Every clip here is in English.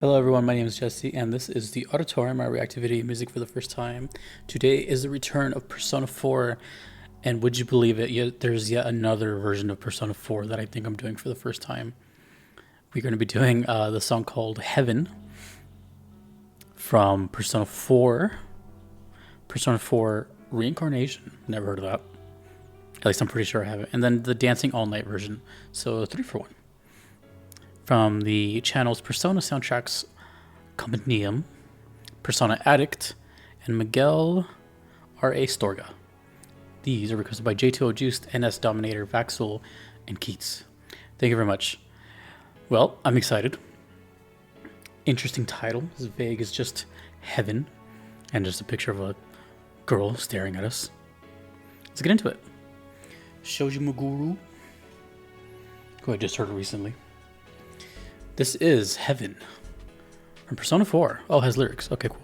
Hello everyone, my name is Jesse, and this is the Auditorium, my reactivity music for the first time. Today is the return of Persona 4, and would you believe it, there's yet another version of Persona 4 that I think I'm doing for the first time. We're going to be doing the song called Heaven from Persona 4. Persona 4 Reincarnation, never heard of that. At least I'm pretty sure I haven't. And then the Dancing All Night version, so 3 for 1. From the channels Persona Soundtracks Compendium, Persona Addict, and Miguel R.A. Storga. These are requested by J2O Juiced, NSDominator, Vaxell, and Keats. Thank you very much. Well, I'm excited. Interesting title, as vague as just Heaven, and just a picture of a girl staring at us. Let's get into it. Shouji Muguru, who I just heard recently. This is Heaven from Persona 4. Oh, it has lyrics. Okay, cool.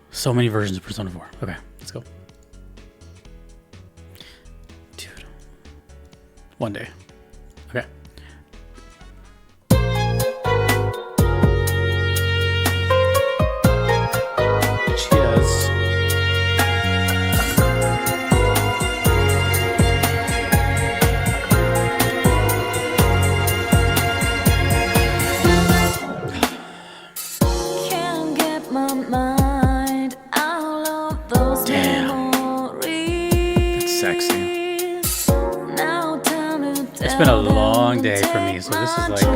So many versions of Persona 4. Okay, let's go. Dude. One day. Okay. Cheers. Sexy. It's been a long day for me, so this is like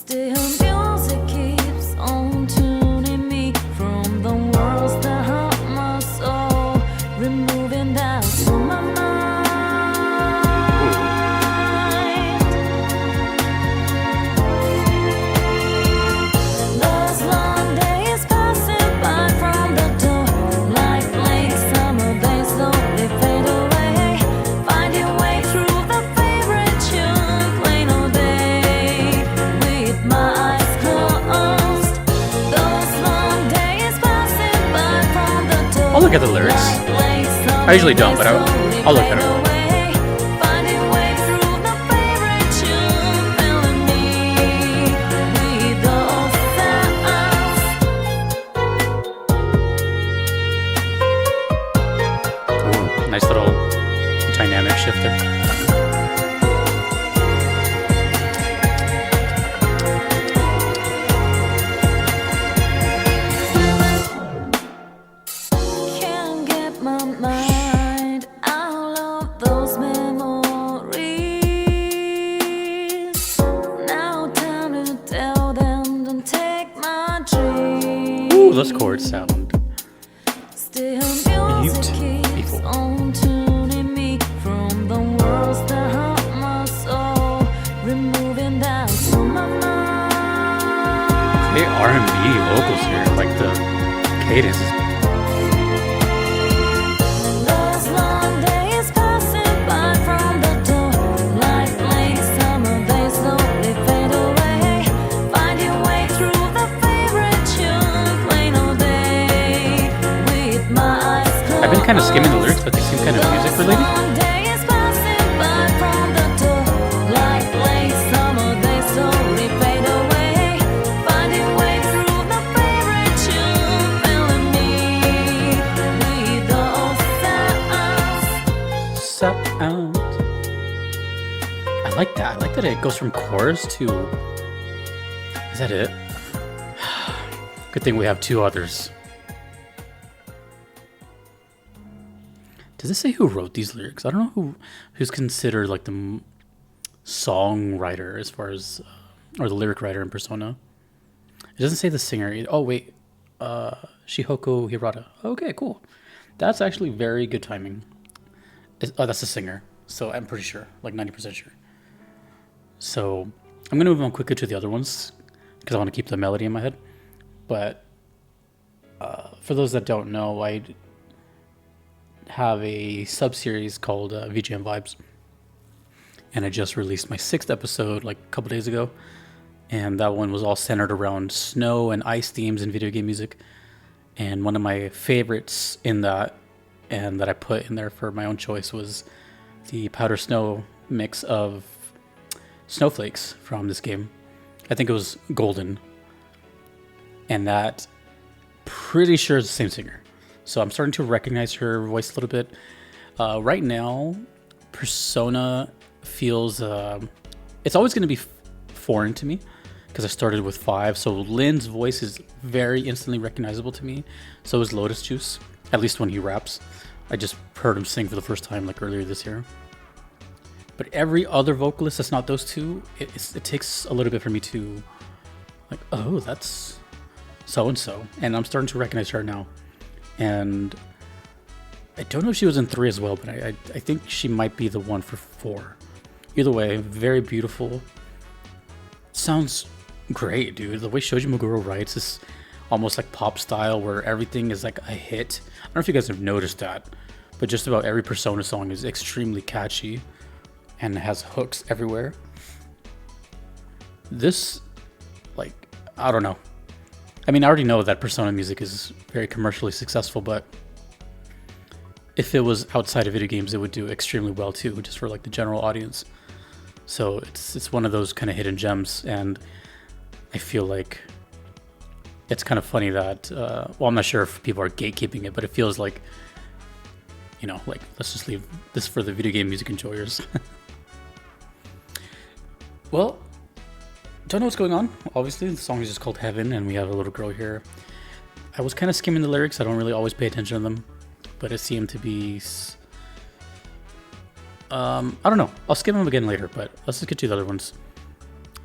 music keeps on tuning me from the worlds that hurt my soul, removing doubts from my mind. Those long days passing by from the door, like late summer days slowly fade away, finding way through the favorite tune, playing all day with my eyes closed. Those long days passing by from the door. I'll look at the lyrics. I usually don't, but I'll look at it. Ooh, nice little dynamic shifter. Can't get my mind out of those memories. Now time to tell them, don't take my dreams. Ooh, those chords sound Still music keeps beautiful. on tuning me from the worlds that hurt my soul, removing doubts from my mind. Great R&B vocals here, like the cadence is Those long days passing by from the door, like late summer days slowly fade away, finding way through the favorite tune, playing all day with my eyes closed. I've been kind of skimming the lyrics, but they seem kind of music related. Long days passing by from the door, like late summer days slowly fade away, finding way through the favorite tune, filling me with those sounds. Sound. I like that. I like that it goes from chorus to. Is that it? Good thing we have two others. Does it say who wrote these lyrics? I don't know who's considered like the songwriter as far as or the lyric writer in Persona. It doesn't say the singer. Oh wait, Shihoko Hirata. Okay, cool. That's actually very good timing. Oh, that's the singer. So I'm pretty sure, like 90% sure. So I'm gonna move on quickly to the other ones because I want to keep the melody in my head. But for those that don't know, I have a sub-series called VGM Vibes, and I just released my 6th episode like a couple days ago, and that one was all centered around snow and ice themes and video game music. And one of my favorites in that, and that I put in there for my own choice, was the Powder Snow mix of snowflakes from this game. I think it was Golden. And that, pretty sure, is the same singer. So I'm starting to recognize her voice a little bit. Right now, Persona feels... it's always going to be foreign to me because I started with 5. So Lynn's voice is very instantly recognizable to me. So is Lotus Juice, at least when he raps. I just heard him sing for the first time like earlier this year. But every other vocalist that's not those two, it takes a little bit for me to like, oh, that's so-and-so. And I'm starting to recognize her now. And I don't know if she was in 3 as well, but I think she might be the one for 4. Either way, very beautiful. Sounds great, dude. The way Shoji Meguro writes is almost like pop style where everything is like a hit. I don't know if you guys have noticed that, but just about every Persona song is extremely catchy and has hooks everywhere. This, like, I don't know. I mean, I already know that Persona music is very commercially successful, but if it was outside of video games, it would do extremely well too, just for like the general audience. So it's one of those kind of hidden gems, and I feel like it's kind of funny that, well, I'm not sure if people are gatekeeping it, but it feels like, you know, like, let's just leave this for the video game music enjoyers. Well, don't know what's going on. Obviously, the song is just called Heaven, and we have a little girl here. I was kind of skimming the lyrics. I don't really always pay attention to them, but it seemed to be... I don't know. I'll skim them again later, but let's just get to the other ones.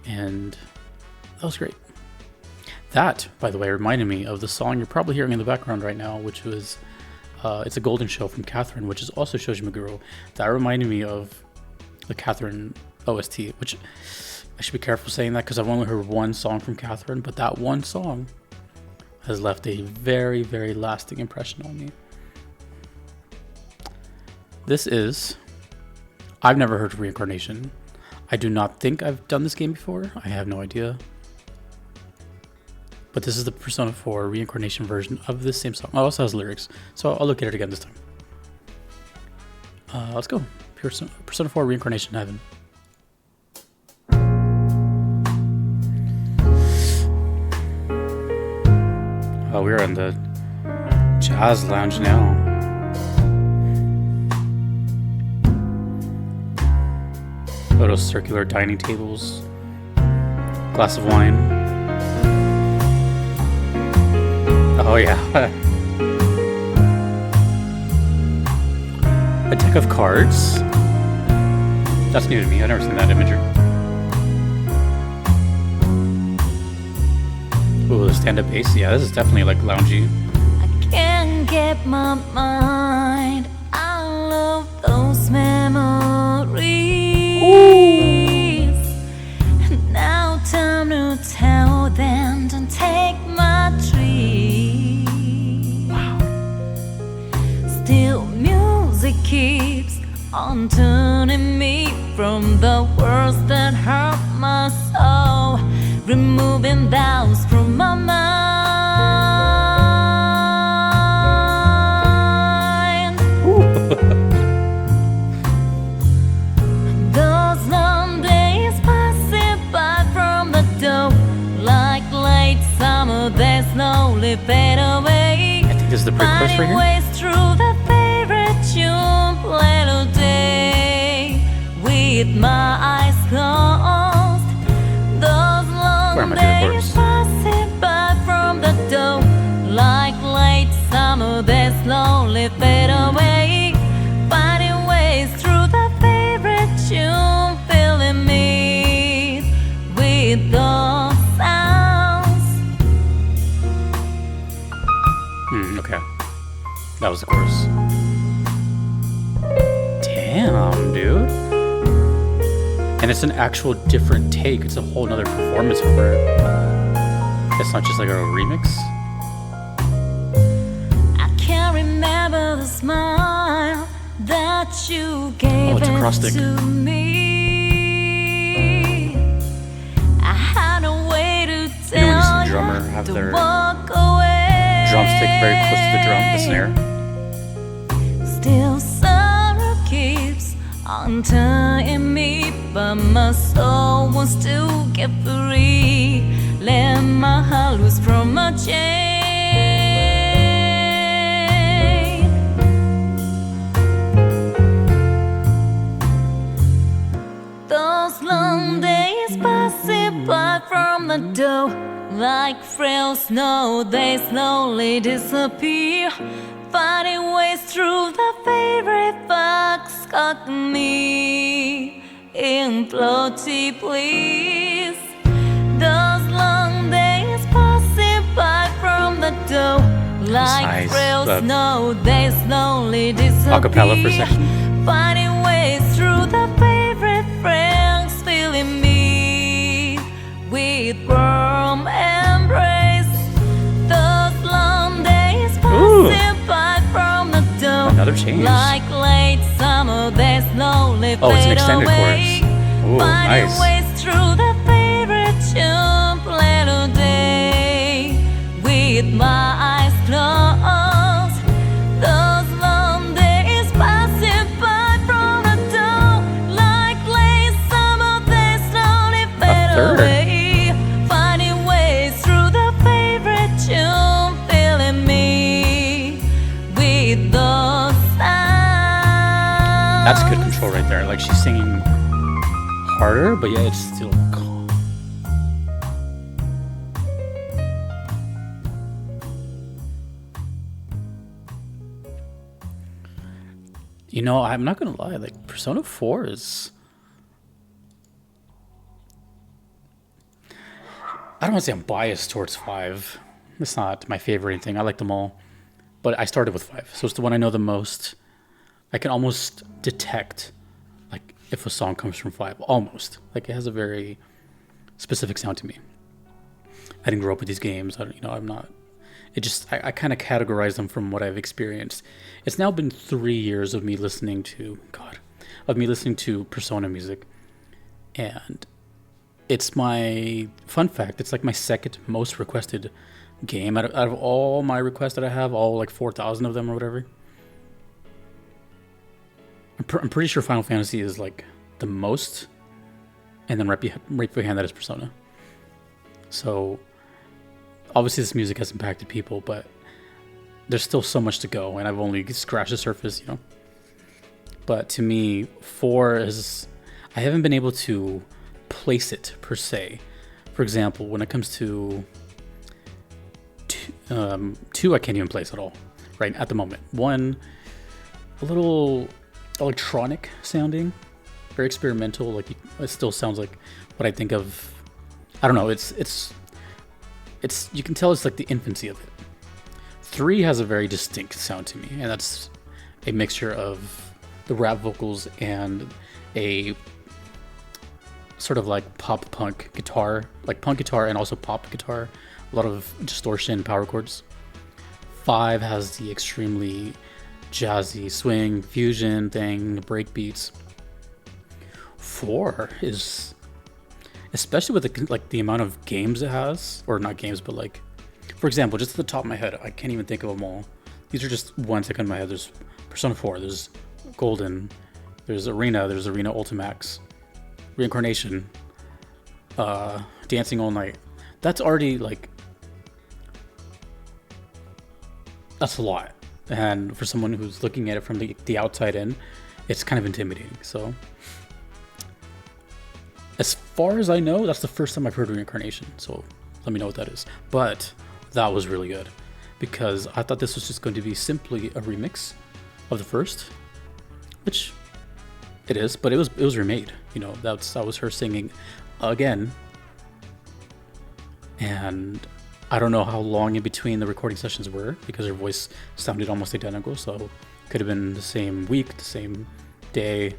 And that was great. That, by the way, reminded me of the song you're probably hearing in the background right now, which was... it's a Golden Show from Catherine, which is also Shoji Meguro. That reminded me of the Catherine OST, which I should be careful saying that because I've only heard one song from Catherine, but that one song has left a very, very lasting impression on me. This is... I've never heard of Reincarnation. I do not think I've done this game before. I have no idea. But this is the Persona 4 Reincarnation version of this same song. Oh, it also has lyrics, so I'll look at it again this time. Let's go. Persona 4 Reincarnation Heaven. Oh, we're in the jazz lounge now. Little circular dining tables. Glass of wine. Oh yeah. A deck of cards. That's new to me. I've never seen that imagery. Ooh, the stand-up bass. Yeah, this is definitely like loungy. I can't get my mind out of those memories. Ooh. Now time to tell them to take my tree. Wow. Still music keeps on turning me from the words that hurt my soul, removing doubts from my mind. Those long days passing by from the door, like late summer, they slowly fade away. I think this is the pre-chorus right Finding here. ways through the favorite tune, played all day with my eyes closed. Those Where am long I doing days chorus? passing by from the door, like late summer, they slowly fade away. Finding ways through the favorite tune, filling me with those sounds. Okay. That was the chorus. Damn, dude. And it's an actual different take. It's a whole nother performance from her. It's not just like a remix. I can't remember the smile that you gave it's acrostic. to me. I had a way to You know when you see tell the drummer you have to their walk away. drumstick very close to the drum, the snare. Still sorrow keeps untying me, but my soul wants to get free. Let my heart loose from my chain. Those long days passing by from the door, like frail snow, they slowly disappear. Finding ways through the favorite box got me imploding, please. Those long days passing by from the door, like nice. frail snow, they slowly disappear. Acapella for a second. Finding ways through the favorite friends, filling me with warm embrace. Those long days passing by from the door, another change. like late summer, they slowly Oh, it's an fade extended away. chorus. Ooh, Finding nice. ways through the favorite tune, play today with my eyes closed. Those long days passing by from the door, like late summer, they slowly fade third. away. Finding ways through the favorite tune, filling me with those sounds. That's good control right there. Like she's singing harder, but yeah, it's still calm. You know, I'm not gonna lie, like Persona 4 is, I don't want to say I'm biased towards 5. It's not my favorite or anything. I like them all. But I started with 5. So it's the one I know the most. I can almost detect like if a song comes from 5. Almost. Like it has a very specific sound to me. I didn't grow up with these games. I'm not. It just, I kind of categorize them from what I've experienced. It's now been 3 years of me listening to, Persona music. And it's my, fun fact, it's like my second most requested game out of all my requests that I have, all like 4,000 of them or whatever. I'm pretty sure Final Fantasy is like the most, and then right behind that is Persona. So obviously this music has impacted people, but there's still so much to go, and I've only scratched the surface, But to me, 4 is, I haven't been able to place it per se. For example, when it comes to 2, I can't even place at all, right at the moment. 1, a little electronic sounding, very experimental. Like it still sounds like what I think of. I don't know. It's you can tell it's like the infancy of it. 3 has a very distinct sound to me, and that's a mixture of the rap vocals and a sort of like pop punk guitar, like punk guitar and also pop guitar, a lot of distortion, power chords. 5 has the extremely jazzy swing fusion thing, break beats. 4 is, especially with the amount of games it has, or not games, but like, for example, just at the top of my head, I can't even think of them all. These are just ones that come to my head. There's Persona 4, there's Golden, there's Arena Ultimax, Reincarnation, Dancing All Night. That's already like, that's a lot. And for someone who's looking at it from the outside in, it's kind of intimidating. So as far as I know, that's the first time I've heard Reincarnation. So let me know what that is. But that was really good, because I thought this was just going to be simply a remix of the first, which it is, but it was remade. That was her singing again. And I don't know how long in between the recording sessions were, because her voice sounded almost identical. So it could have been the same week, the same day,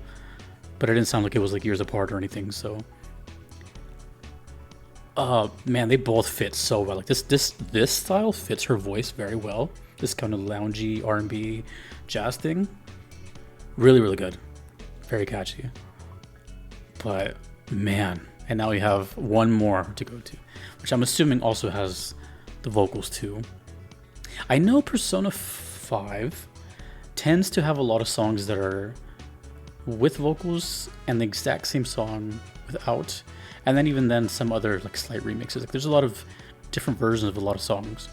but it didn't sound like it was like years apart or anything. So man, they both fit so well. Like this style fits her voice very well. This kind of loungy R&B jazz thing, really, really good, very catchy. But man, and now we have one more to go to, which I'm assuming also has the vocals too. I know Persona 5 tends to have a lot of songs that are with vocals and the exact same song without, and then even then some other like slight remixes. Like there's a lot of different versions of a lot of songs.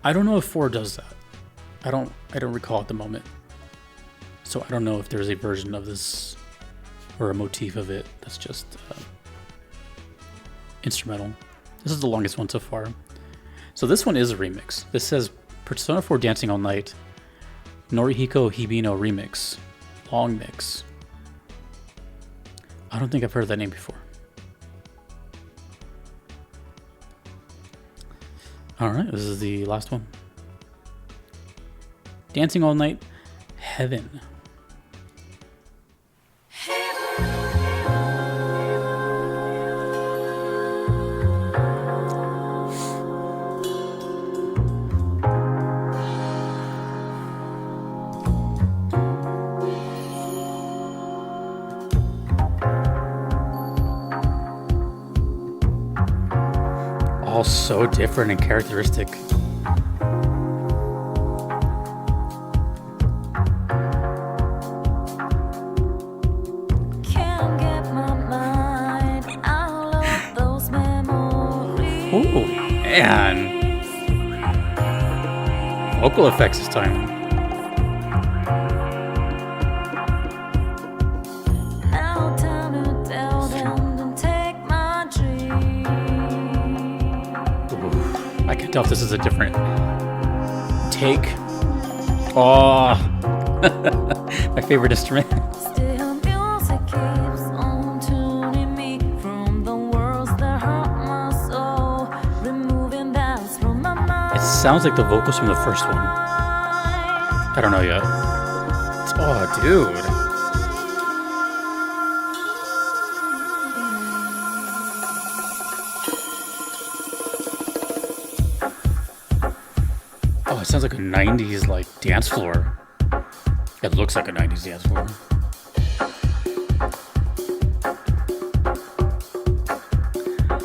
I don't know if 4 does that. I don't recall at the moment. So I don't know if there's a version of this or a motif of it that's just instrumental. This is the longest one so far. So this one is a remix. This says Persona 4 Dancing All Night Norihiko Hibino Remix. Long mix. I don't think I've heard that name before. Alright, this is the last one. Dancing All Night Heaven. All so different and characteristic. Can't get my mind out of those memories. Ooh, man. Vocal effects this time. Now time to tell them to take my dream. Ooh, I can tell if this is a different take. Oh, my favorite instrument. Still music keeps on tuning me from the words that hurt my soul, removing doubts from my mind. It sounds like the vocals from the first one. I don't know yet. Oh, dude. Oh, it sounds like a 90s like dance floor. It looks like a 90s dance floor.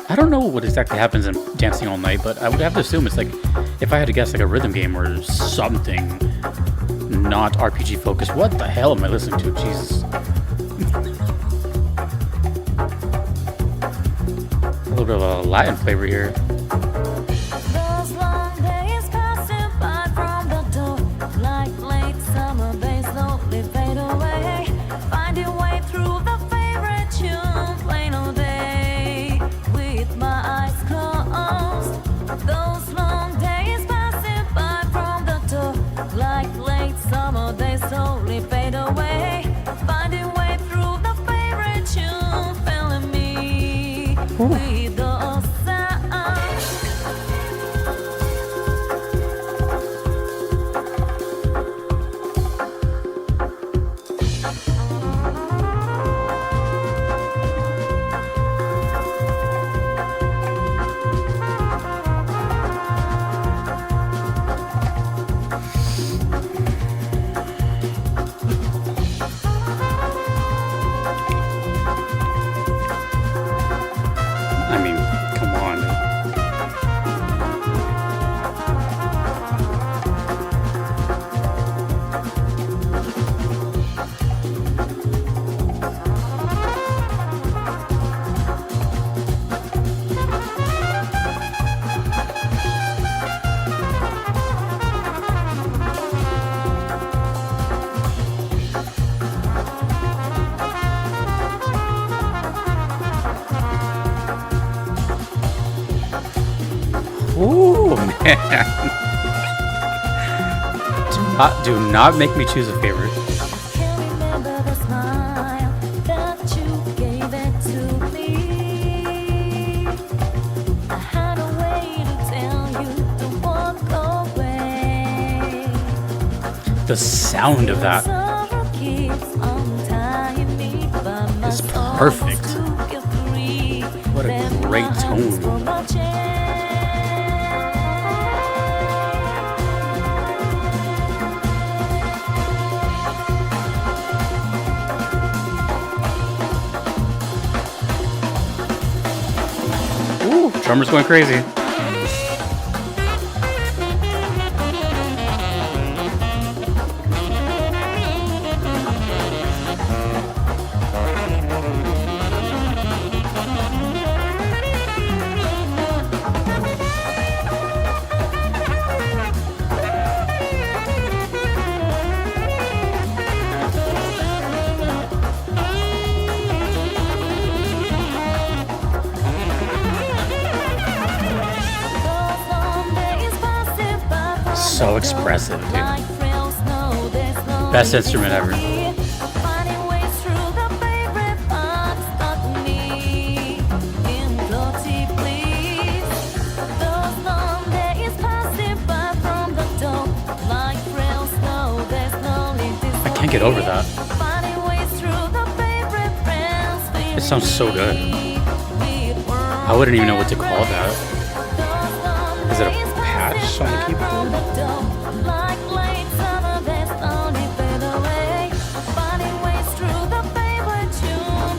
I don't know what exactly happens in Dancing All Night, but I would have to assume it's like, if I had to guess, like a rhythm game or something not RPG focused. What the hell am I listening to? Jesus. A little bit of a Latin flavor here. Those long days passing by from the door, like late summer days slowly fade away. Find your way through the favorite tune, plain all day, with my eyes closed. Those long days passing by from the door, like late summer days slowly fade away. Find your way through the favorite tune, filling me with the sound. I mean, come on. Ooh, man. Do not make me choose a favorite. Can't remember the smile that you gave it to me. I had a way to tell you to walk away. The sound of that Sorrow keeps untying me, but my is soul perfect. wants to get free. What a Left great my hands tone. for my chair. Ooh, drummer's going crazy. So expressive, dude. Best instrument ever. I can't get over that. It sounds so good. I wouldn't even know what to call that. Is it a patch on the keyboard?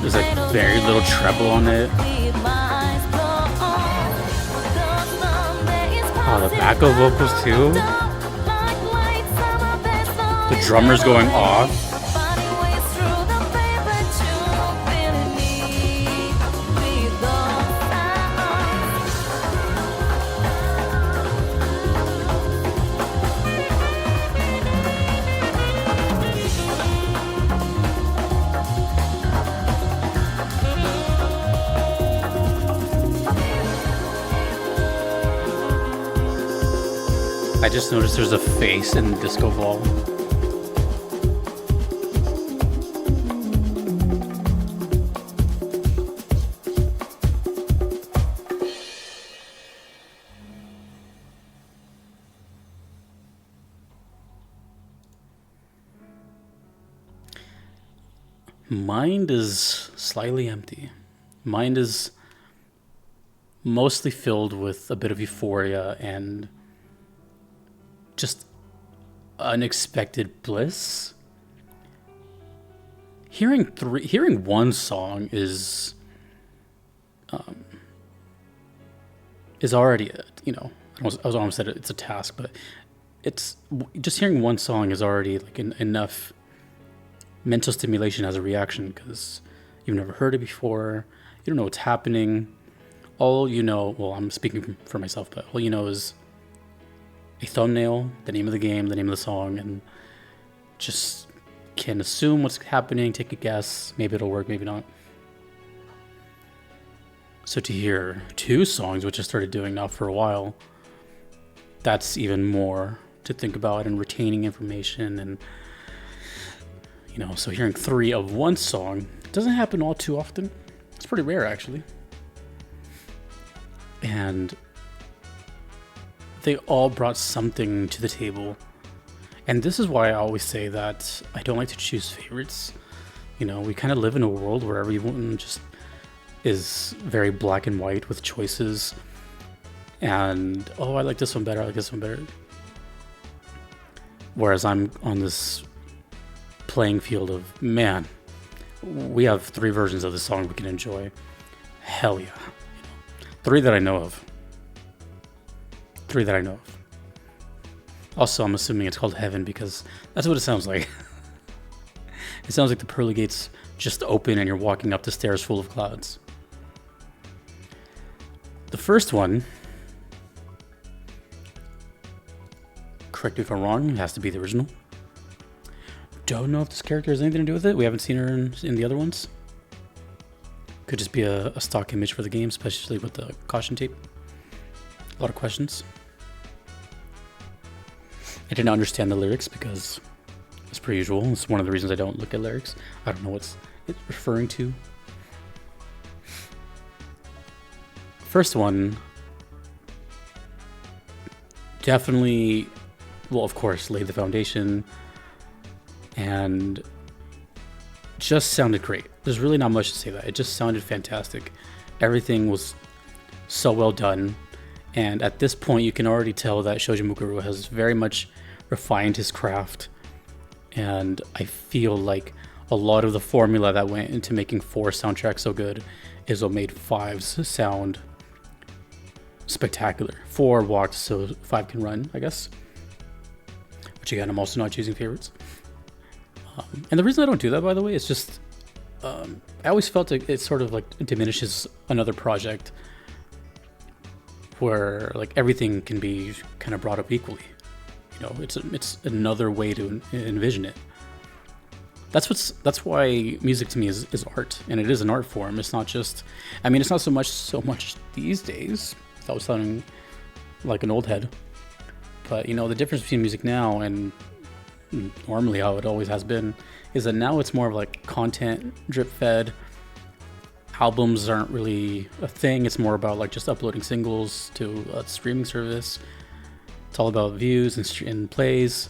There's like very little treble on it. Oh, the backup vocals too. The drummer's going off. I just noticed there's a face in the disco ball. Mind is slightly empty. Mind is mostly filled with a bit of euphoria and just unexpected bliss. Hearing one song is already, I almost said it's a task, but it's just hearing one song is already like enough mental stimulation as a reaction, because you've never heard it before, you don't know what's happening. All you know, well, I'm speaking for myself, but all you know is a thumbnail, the name of the game, the name of the song, and just can assume what's happening, take a guess, maybe it'll work, maybe not. So to hear two songs, which I started doing now for a while, that's even more to think about, and retaining information, and so hearing three of one song doesn't happen all too often. It's pretty rare, actually. And they all brought something to the table. And this is why I always say that I don't like to choose favorites. We kind of live in a world where everyone just is very black and white with choices. And, oh, I like this one better, I like this one better. Whereas I'm on this playing field of, man, we have three versions of the song we can enjoy. Hell yeah. Three that I know of. Also, I'm assuming it's called Heaven because that's what it sounds like. It sounds like the pearly gates just open and you're walking up the stairs full of clouds. The first one, correct me if I'm wrong, it has to be the original. Don't know if this character has anything to do with it. We haven't seen her in the other ones. Could just be a stock image for the game, especially with the caution tape. A lot of questions. I didn't understand the lyrics because it's per usual. It's one of the reasons I don't look at lyrics. I don't know what it's referring to. First one, definitely, well, of course, laid the foundation and just sounded great. There's really not much to say that. It just sounded fantastic. Everything was so well done. And at this point, you can already tell that Shoji Mukuru has very much refined his craft. And I feel like a lot of the formula that went into making 4 soundtracks so good is what made 5's sound spectacular. 4 walked so 5 can run, I guess. Which again, I'm also not choosing favorites. And the reason I don't do that, by the way, is just I always felt it sort of like diminishes another project where like everything can be kind of brought up equally. It's another way to envision it. That's why music to me is art, and it is an art form. It's not just, it's not so much these days. That was sounding like an old head, But you know, the difference between music now and normally how it always has been is that now it's more of like content drip fed. Albums aren't really a thing. It's more about like just uploading singles to a streaming service. It's all about views and plays.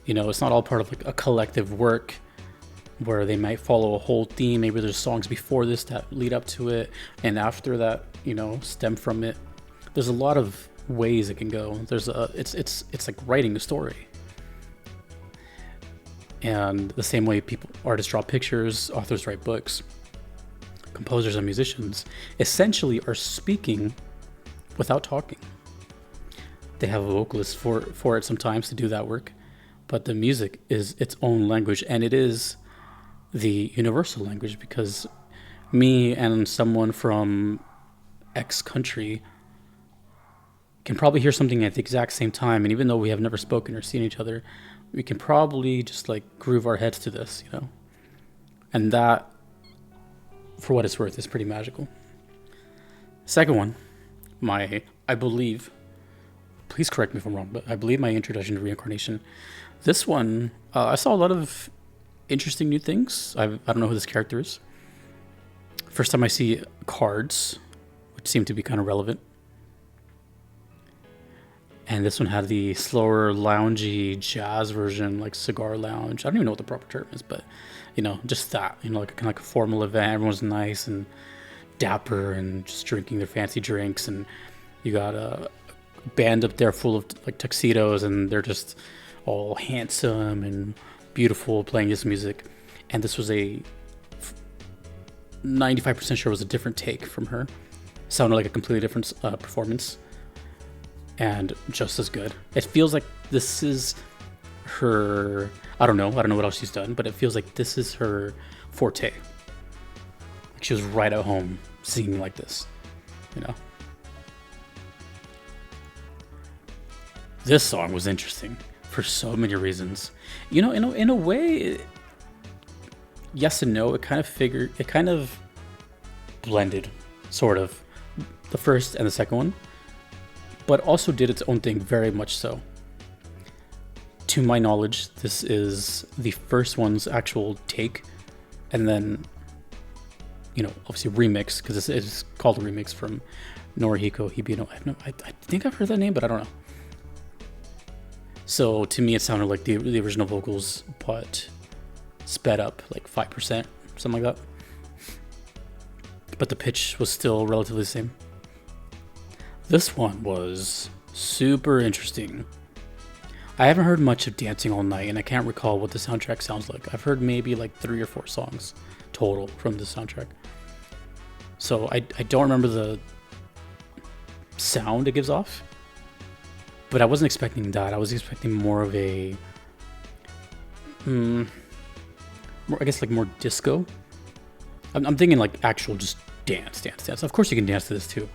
You know, it's not all part of like a collective work where they might follow a whole theme. Maybe there's songs before this that lead up to it, and after that, you know, stem from it. There's a lot of ways it can go. It's like writing a story. And the same way artists draw pictures, authors write books, composers and musicians essentially are speaking without talking. They have a vocalist for it sometimes to do that work, but the music is its own language, and it is the universal language, because me and someone from X country can probably hear something at the exact same time, and even though we have never spoken or seen each other, we can probably just like groove our heads to this, you know? And that, for what it's worth, is pretty magical. Second one, I believe, please correct me if I'm wrong, but I believe my introduction to Reincarnation. This one, I saw a lot of interesting new things. I don't know who this character is. First time I see cards, which seem to be kind of relevant. And this one had the slower, loungy jazz version, like cigar lounge. I don't even know what the proper term is, but you know, just that, you know, like kind of like a formal event. Everyone's nice and dapper and just drinking their fancy drinks, and you got a band up there full of like tuxedos, and they're just all handsome and beautiful playing this music. And this was 95% sure was a different take from her. Sounded like a completely different performance, and just as good. It feels like this is her, I don't know what else she's done, but it feels like this is her forte. Like she was right at home singing like this, you know. This song was interesting for so many reasons. You know, in a way, yes and no. It kind of blended, sort of, the first and the second one, but also did its own thing very much so. To my knowledge, this is the first one's actual take, and then, you know, obviously remix, because this is called a remix from Norihiko Hibino. I think I've heard that name, but I don't know. So to me, it sounded like the original vocals, but sped up like 5%, something like that. But the pitch was still relatively the same. This one was super interesting. I haven't heard much of Dancing All Night, and I can't recall what the soundtrack sounds like. I've heard maybe like 3 or 4 songs total from the soundtrack. So I don't remember the sound it gives off, but I wasn't expecting that. I was expecting more of a, I guess like more disco. I'm thinking like actual just dance. Of course you can dance to this too.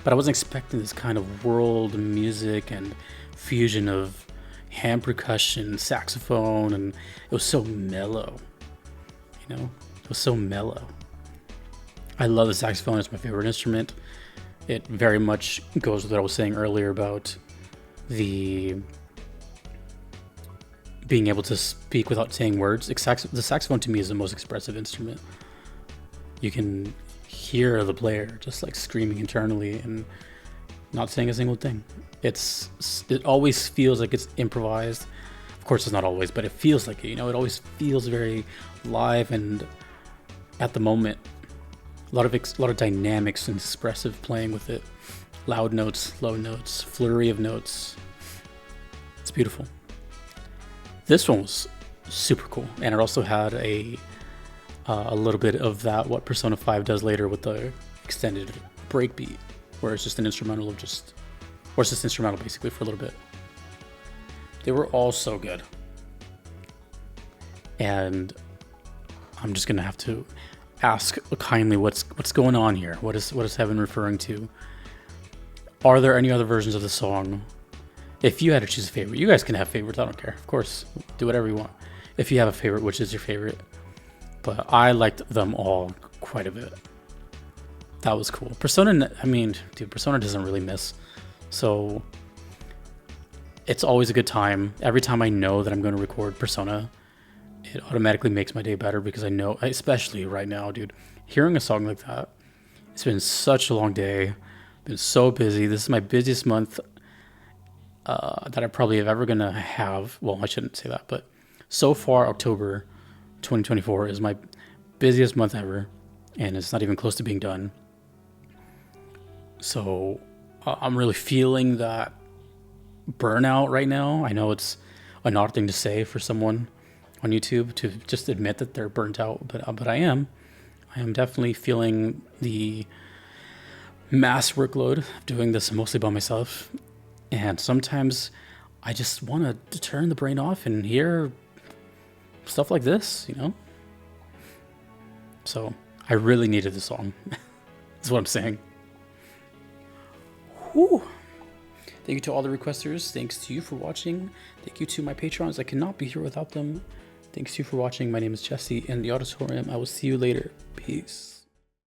But I wasn't expecting this kind of world music and fusion of hand percussion, saxophone, and it was so mellow. You know, it was so mellow. I love the saxophone. It's my favorite instrument. It very much goes with what I was saying earlier about the being able to speak without saying words. The saxophone to me is the most expressive instrument. You can hear the player just like screaming internally and not saying a single thing. It always feels like it's improvised. Of course, it's not always, but it feels like it. You know, it always feels very live and at the moment. A lot of dynamics and expressive playing with it. Loud notes, low notes, flurry of notes. It's beautiful. This one was super cool, and it also had a little bit of that what Persona 5 does later with the extended breakbeat, where it's just an instrumental of just, or it's just instrumental basically for a little bit. They were all so good, and I'm just gonna have to ask kindly what's going on here. What is Heaven referring to? Are there any other versions of the song? If you had to choose a favorite, you guys can have favorites. I don't care. Of course, do whatever you want. If you have a favorite, which is your favorite? But I liked them all quite a bit. That was cool. Persona, I mean, dude, Persona doesn't really miss. So it's always a good time. Every time I know that I'm going to record Persona, it automatically makes my day better because I know, especially right now, dude, hearing a song like that, it's been such a long day, been so busy. This is my busiest month that I probably have ever going to have. Well, I shouldn't say that, but so far, October 2024 is my busiest month ever, and it's not even close to being done. So I'm really feeling that burnout right now. I know it's an odd thing to say for someone on YouTube to just admit that they're burnt out, but I am definitely feeling the mass workload of doing this mostly by myself. And sometimes I just want to turn the brain off and hear stuff like this, you know? So I really needed this song. That's what I'm saying. Whew. Thank you to all the requesters. Thanks to you for watching. Thank you to my patrons. I cannot be here without them. Thanks to you for watching. My name is Jesse in the auditorium. I will see you later. Peace.